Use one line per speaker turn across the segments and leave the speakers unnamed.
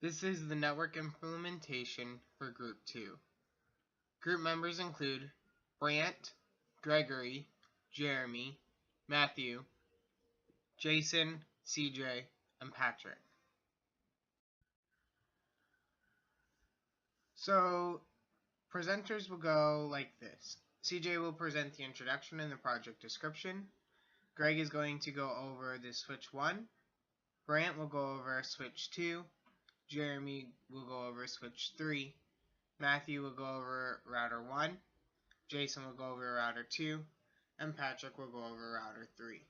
This is the network implementation for Group 2. Group members include Brant, Gregory, Jeremy, Matthew, Jason, CJ, and Patrick. So, presenters will go like this. CJ will present the introduction and the project description. Greg is going to go over the switch 1. Brant will go over switch 2. Jeremy will go over switch 3. Matthew will go over router 1. Jason will go over router 2. And Patrick will go over router 3.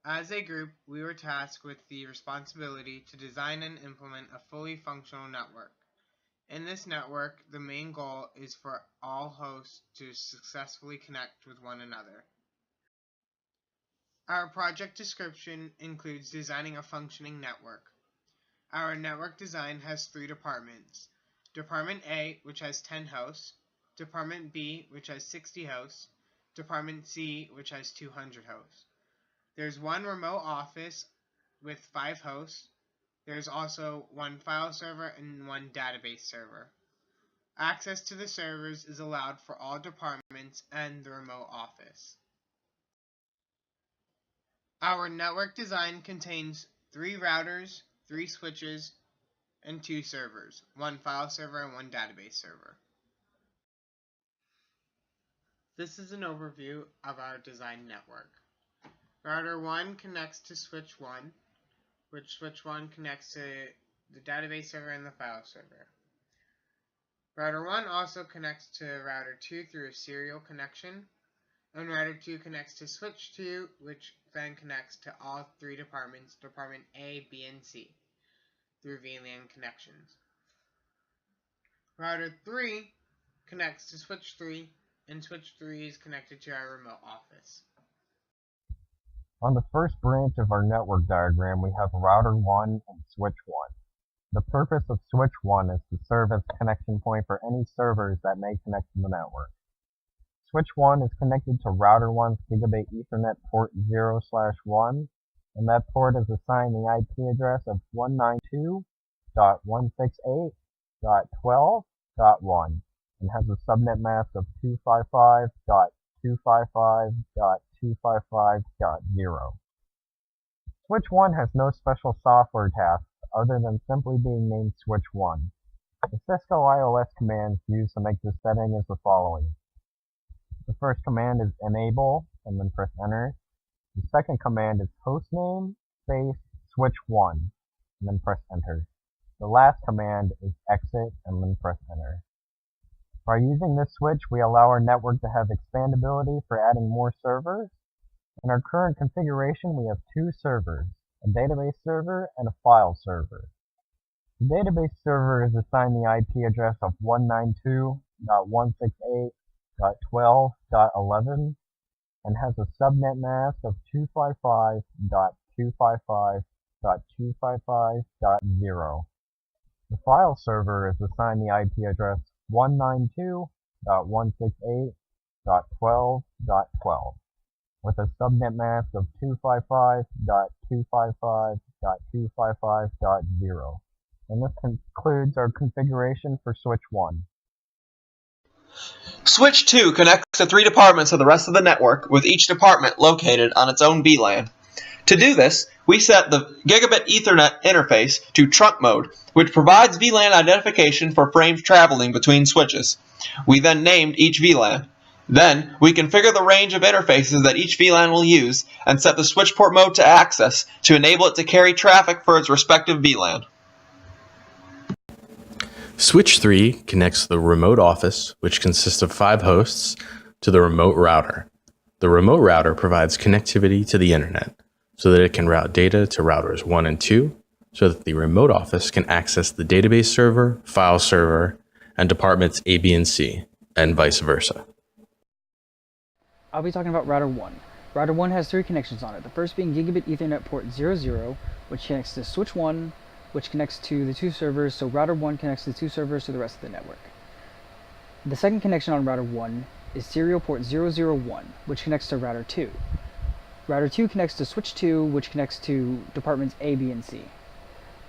As a group, we were tasked with the responsibility to design and implement a fully functional network. In this network, the main goal is for all hosts to successfully connect with one another. Our project description includes designing a functioning network. Our network design has 3 departments. Department A, which has 10 hosts, Department B, which has 60 hosts, Department C, which has 200 hosts. There's 1 remote office with 5 hosts. There's also 1 file server and 1 database server. Access to the servers is allowed for all departments and the remote office. Our network design contains 3 routers, 3 switches, and 2 servers, 1 file server and 1 database server. This is an overview of our design network. Router 1 connects to switch 1, which switch 1 connects to the database server and the file server. Router 1 also connects to router 2 through a serial connection, and router 2 connects to switch 2, which then connects to all 3 departments, Department A, B, and C, through VLAN connections. Router 3 connects to switch 3, and switch 3 is connected to our remote office.
On the first branch of our network diagram, we have router 1 and switch 1. The purpose of switch 1 is to serve as a connection point for any servers that may connect to the network. Switch 1 is connected to router 1's gigabit Ethernet port 0/1, and that port is assigned the IP address of 192.168.12.1 and has a subnet mask of 255.255.255.0. Switch 1 has no special software tasks other than simply being named switch 1. The Cisco IOS commands used to make this setting is the following. The first command is enable, and then press enter. The second command is hostname space switch 1, and then press enter. The last command is exit, and then press enter. By using this switch, we allow our network to have expandability for adding more servers. In our current configuration, we have 2 servers, a database server and a file server. The database server is assigned the IP address of 192.168.12.11 and has a subnet mask of 255.255.255.0. The file server is assigned the IP address 192.168.12.12 with a subnet mask of 255.255.255.0. And this concludes our configuration for switch 1.
Switch 2 connects to 3 departments of the rest of the network, with each department located on its own VLAN. To do this, we set the Gigabit Ethernet interface to trunk mode, which provides VLAN identification for frames traveling between switches. We then named each VLAN. Then, we configure the range of interfaces that each VLAN will use and set the switch port mode to access to enable it to carry traffic for its respective VLAN.
Switch 3 connects the remote office, which consists of 5 hosts, to the remote router. The remote router provides connectivity to the internet so that it can route data to routers 1 and 2 so that the remote office can access the database server, file server, and departments A, B, and C, and vice versa.
I'll be talking about router 1. Router 1 has 3 connections on it, the first being gigabit Ethernet port 00, which connects to switch 1, which connects to the 2 servers, so router 1 connects the 2 servers to the rest of the network. The second connection on router 1 is serial port 001, which connects to router 2. Router 2 connects to switch 2, which connects to departments A, B, and C.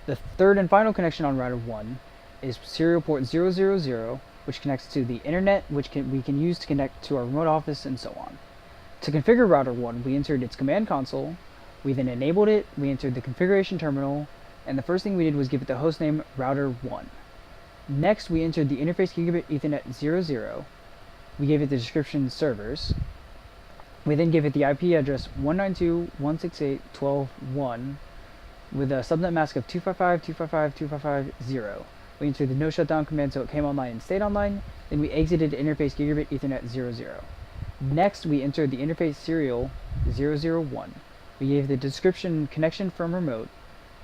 The third and final connection on router 1 is serial port 000, which connects to the internet, which we can use to connect to our remote office and so on. To configure router 1, we entered its command console, we then enabled it, we entered the configuration terminal, and the first thing we did was give it the hostname router 1. Next, we entered the interface gigabit Ethernet 00. We gave it the description servers. We then gave it the IP address 192.168.12.1 with a subnet mask of 255.255.255.0. We entered the no shutdown command so it came online and stayed online. Then we exited interface gigabit Ethernet 00. Next, we entered the interface serial 001. We gave the description connection from remote.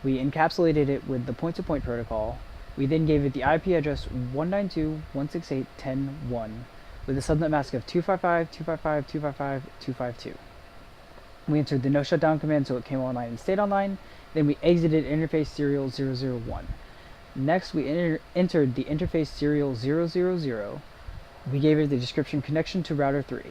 We encapsulated it with the point-to-point protocol. We then gave it the IP address 192.168.10.1 with a subnet mask of 255.255.255.252. We entered the no shutdown command so it came online and stayed online. Then we exited interface serial 001. Next, we entered the interface serial 000. We gave it the description connection to router 3.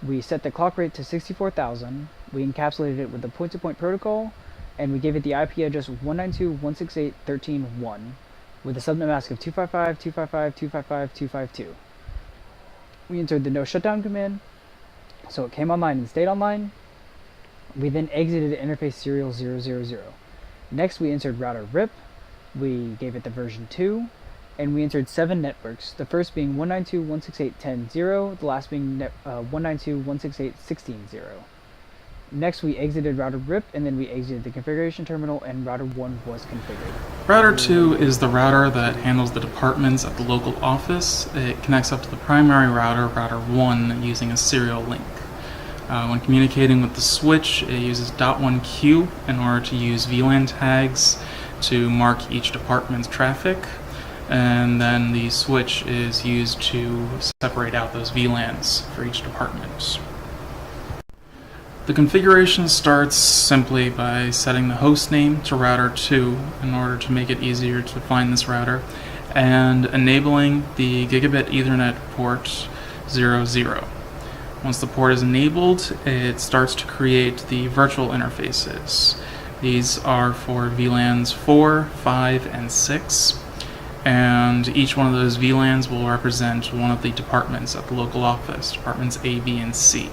We set the clock rate to 64,000. We encapsulated it with the point-to-point protocol, and we gave it the IP address 192.168.13.1 with a subnet mask of 255.255.255.252. We entered the no shutdown command, so it came online and stayed online. We then exited interface serial 000. Next, we entered router RIP. We gave it the version 2, and we entered 7 networks, the first being 192.168.10.0, the last being 192.168.16.0. Next, we exited router RIP, and then we exited the configuration terminal, and router 1 was configured.
Router 2 is the router that handles the departments at the local office. It connects up to the primary router, router 1, using a serial link. When communicating with the switch, it uses .1Q in order to use VLAN tags to mark each department's traffic, and then the switch is used to separate out those VLANs for each department. The configuration starts simply by setting the host name to router 2 in order to make it easier to find this router, and enabling the gigabit Ethernet port 00. Once the port is enabled, it starts to create the virtual interfaces. These are for VLANs 4, 5, and 6, and each one of those VLANs will represent one of the departments at the local office, departments A, B, and C.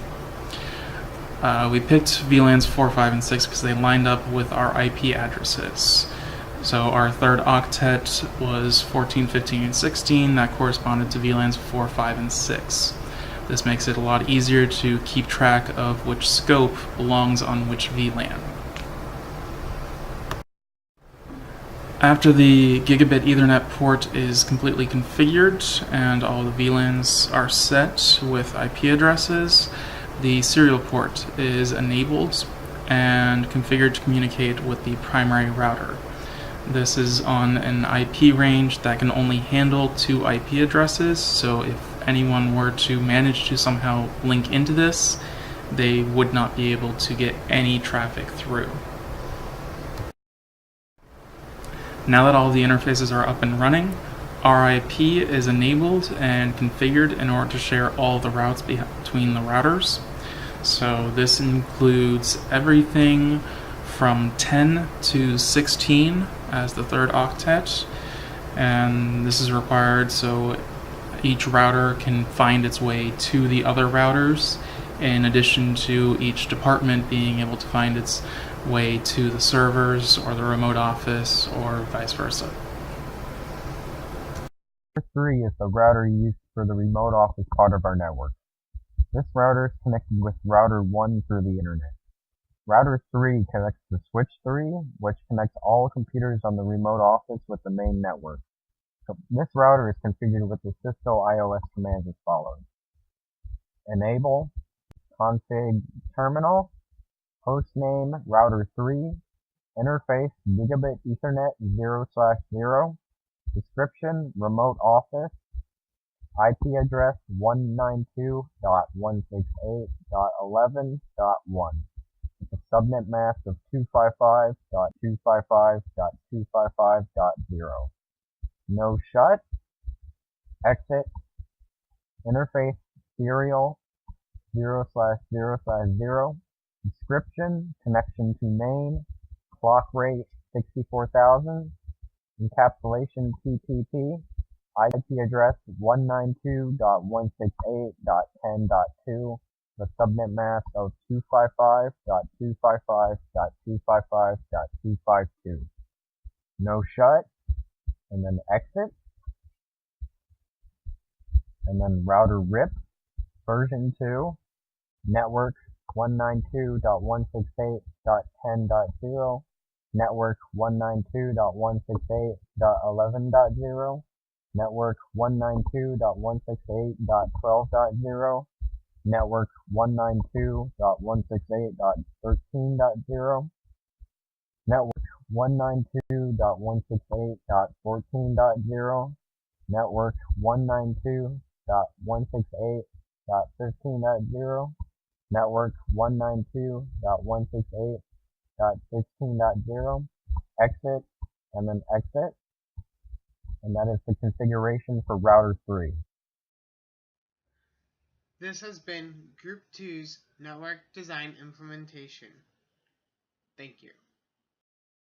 We picked VLANs 4, 5, and 6 because they lined up with our IP addresses. So our third octet was 14, 15, and 16. That corresponded to VLANs 4, 5, and 6. This makes it a lot easier to keep track of which scope belongs on which VLAN. After the gigabit Ethernet port is completely configured and all the VLANs are set with IP addresses, the serial port is enabled and configured to communicate with the primary router. This is on an IP range that can only handle 2 IP addresses, so if anyone were to manage to somehow link into this, they would not be able to get any traffic through. Now that all the interfaces are up and running, RIP is enabled and configured in order to share all the routes between the routers. So this includes everything from 10 to 16 as the third octet, and this is required so each router can find its way to the other routers, in addition to each department being able to find its way to the servers or the remote office or vice versa.
Router 3 is the router used for the remote office part of our network. This router is connected with router 1 through the internet. Router 3 connects to switch 3, which connects all computers on the remote office with the main network. So this router is configured with the Cisco IOS commands as follows: enable, config terminal, hostname router 3, interface gigabit Ethernet 0/0, description remote office, IP address 192.168.11.1, with a subnet mask of 255.255.255.0. No shut, exit, interface serial 0/0/0, description, connection to main, clock rate 64,000, encapsulation TCP, IP address 192.168.10.2, the subnet mask of 255.255.255.252. No shut, and then exit, and then router RIP, version 2, network 192.168.10.0, network 192.168.11.0, network 192.168.12.0, network 192.168.13.0, network 192.168.14.0, network 192.168.15.0, network 192.168.16.0, exit, and then exit, and that is the configuration for router 3.
This has been Group 2's Network Design Implementation. Thank you.